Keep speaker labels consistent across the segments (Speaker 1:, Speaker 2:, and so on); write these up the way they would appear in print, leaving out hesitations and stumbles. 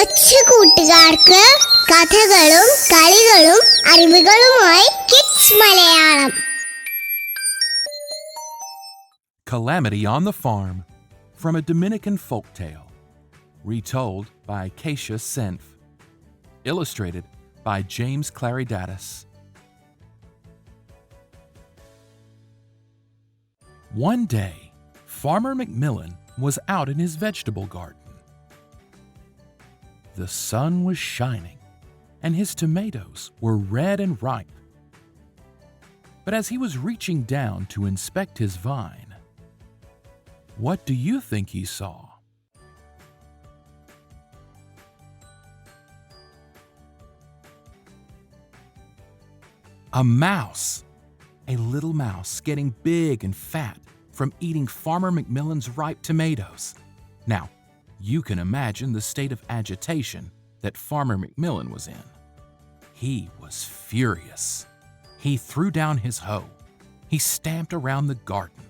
Speaker 1: കൊച്ചു കൂട്ടുകാർക്ക് കഥകളും കളികളും അറിവുകളുമായി kids Malayalam.
Speaker 2: Calamity on the Farm, from a Dominican folktale, retold by Acacia Senf, illustrated by James Claridatis. One day, Farmer Macmillan was out in his vegetable garden. The sun was shining, and his tomatoes were red and ripe. But as he was reaching down to inspect his vine, what do you think he saw? A mouse! A little mouse getting big and fat from eating Farmer Macmillan's ripe tomatoes. Now, you can imagine the state of agitation that Farmer Macmillan was in. He was furious. He threw down his hoe. He stamped around the garden.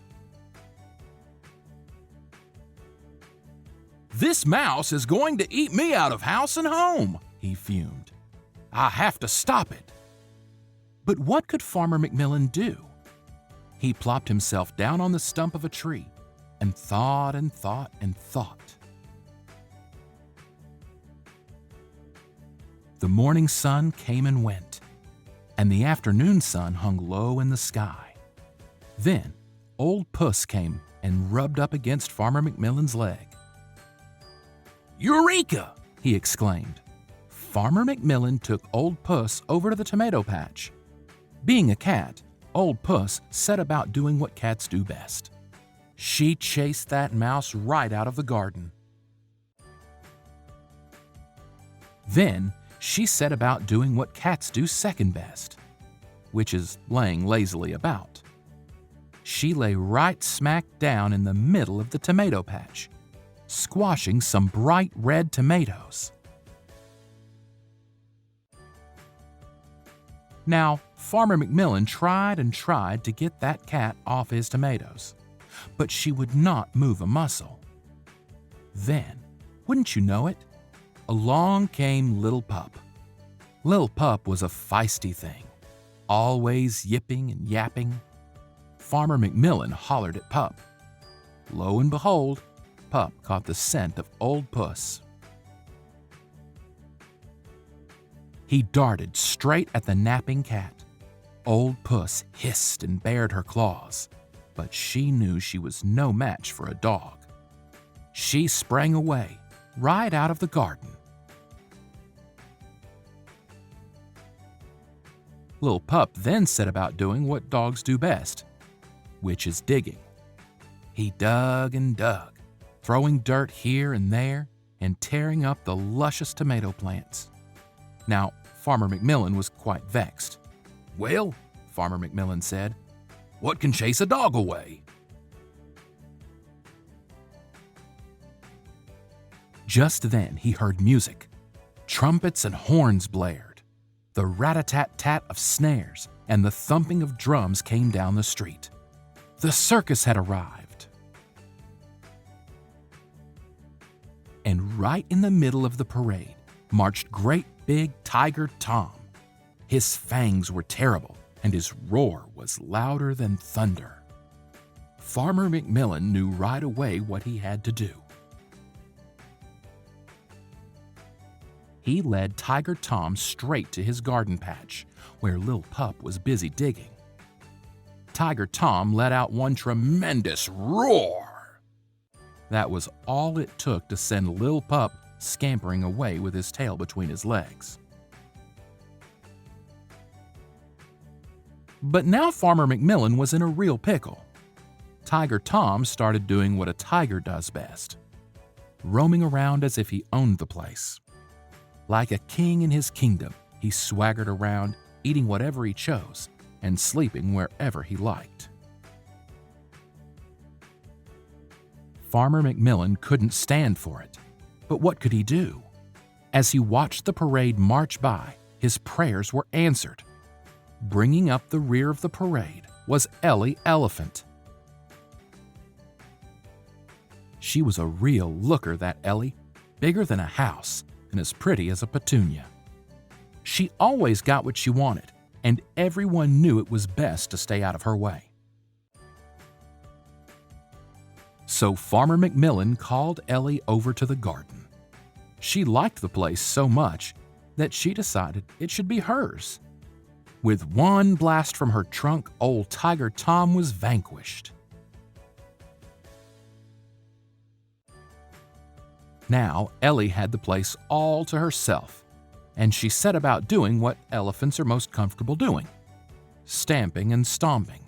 Speaker 2: "This mouse is going to eat me out of house and home," he fumed. "I have to stop it." But what could Farmer Macmillan do? He plopped himself down on the stump of a tree and thought and thought and thought. The morning sun came and went, and the afternoon sun hung low in the sky. Then Old Puss came and rubbed up against Farmer Macmillan's leg. "Eureka!" he exclaimed. Farmer Macmillan took Old Puss over to the tomato patch. Being a cat, Old Puss set about doing what cats do best. She chased that mouse right out of the garden. Then she set about doing what cats do second best, which is laying lazily about. She lay right smack down in the middle of the tomato patch, squashing some bright red tomatoes. Now, Farmer Macmillan tried and tried to get that cat off his tomatoes, but she would not move a muscle. Then, wouldn't you know it, along came Little Pup. Little Pup was a feisty thing, always yipping and yapping. Farmer Macmillan hollered at Pup. Lo and behold, Pup caught the scent of Old Puss. He darted straight at the napping cat. Old Puss hissed and bared her claws, but she knew she was no match for a dog. She sprang away, right out of the garden. Little Pup then set about doing what dogs do best, which is digging. He dug and dug, throwing dirt here and there and tearing up the luscious tomato plants. Now, Farmer Macmillan was quite vexed. "Well," Farmer Macmillan said, "what can chase a dog away?" Just then he heard music. Trumpets and horns blared. The rat-a-tat-tat of snares and the thumping of drums came down the street. The circus had arrived. And right in the middle of the parade marched great big Tiger Tom. His fangs were terrible, and his roar was louder than thunder. Farmer Macmillan knew right away what he had to do. He led Tiger Tom straight to his garden patch, where Lil Pup was busy digging. Tiger Tom let out one tremendous roar. That was all it took to send Lil Pup scampering away with his tail between his legs. But now Farmer Macmillan was in a real pickle. Tiger Tom started doing what a tiger does best, roaming around as if he owned the place. Like a king in his kingdom, he swaggered around, eating whatever he chose and sleeping wherever he liked. Farmer Macmillan couldn't stand for it. But what could he do? As he watched the parade march by, his prayers were answered. Bringing up the rear of the parade was Ellie Elephant. She was a real looker, that Ellie, bigger than a house, and as pretty as a petunia. She always got what she wanted, and everyone knew it was best to stay out of her way. So Farmer McMillan called Ellie over to the garden. She liked the place so much that she decided it should be hers. With one blast from her trunk, old Tiger Tom was vanquished. Now Ellie had the place all to herself, and she set about doing what elephants are most comfortable doing: stamping and stomping.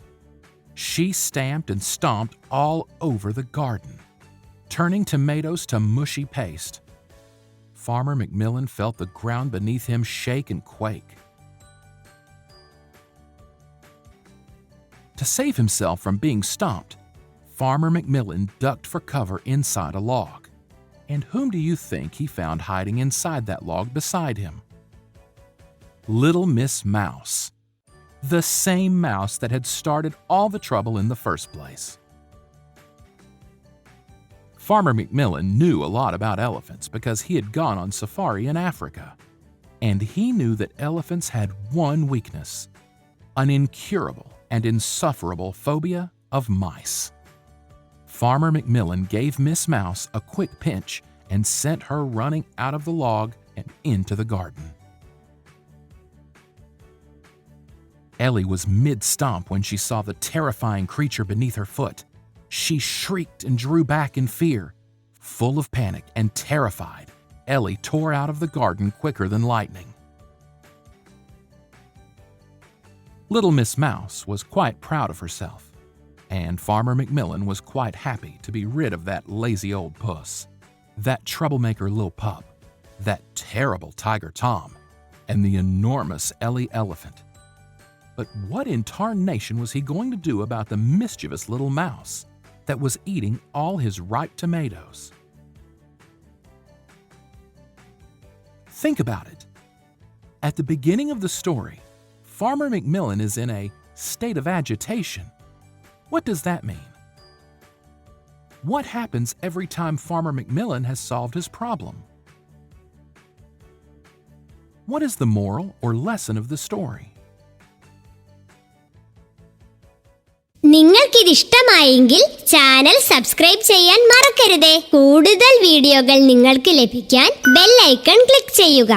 Speaker 2: She stamped and stomped all over the garden, turning tomatoes to mushy paste. Farmer McMillan felt the ground beneath him shake and quake. To save himself from being stomped, Farmer McMillan ducked for cover inside a log. And whom do you think he found hiding inside that log beside him? Little Miss Mouse. The same mouse that had started all the trouble in the first place. Farmer McMillan knew a lot about elephants because he had gone on safari in Africa. And he knew that elephants had one weakness: an incurable and insufferable phobia of mice. Farmer McMillan gave Miss Mouse a quick pinch and sent her running out of the log and into the garden. Ellie was mid-stomp when she saw the terrifying creature beneath her foot. She shrieked and drew back in fear. Full of panic and terrified, Ellie tore out of the garden quicker than lightning. Little Miss Mouse was quite proud of herself, and Farmer McMillan was quite happy to be rid of that lazy old puss, that troublemaker little pup, that terrible Tiger Tom, and the enormous Ellie elephant. But what in tarnation was he going to do about the mischievous little mouse that was eating all his ripe tomatoes? Think about it. At the beginning of the story, Farmer McMillan is in a state of agitation. What does that mean? What happens every time Farmer McMillan has solved his problem? What is the moral or lesson of the story?
Speaker 1: നിങ്ങൾക്കിത് ഇഷ്ടമായെങ്കിൽ channel subscribe ചെയ്യാൻ മറക്കരുത്. കൂടുതൽ വീഡിയോകൾ നിങ്ങൾക്ക് ലഭിക്കാൻ bell icon click ചെയ്യുക.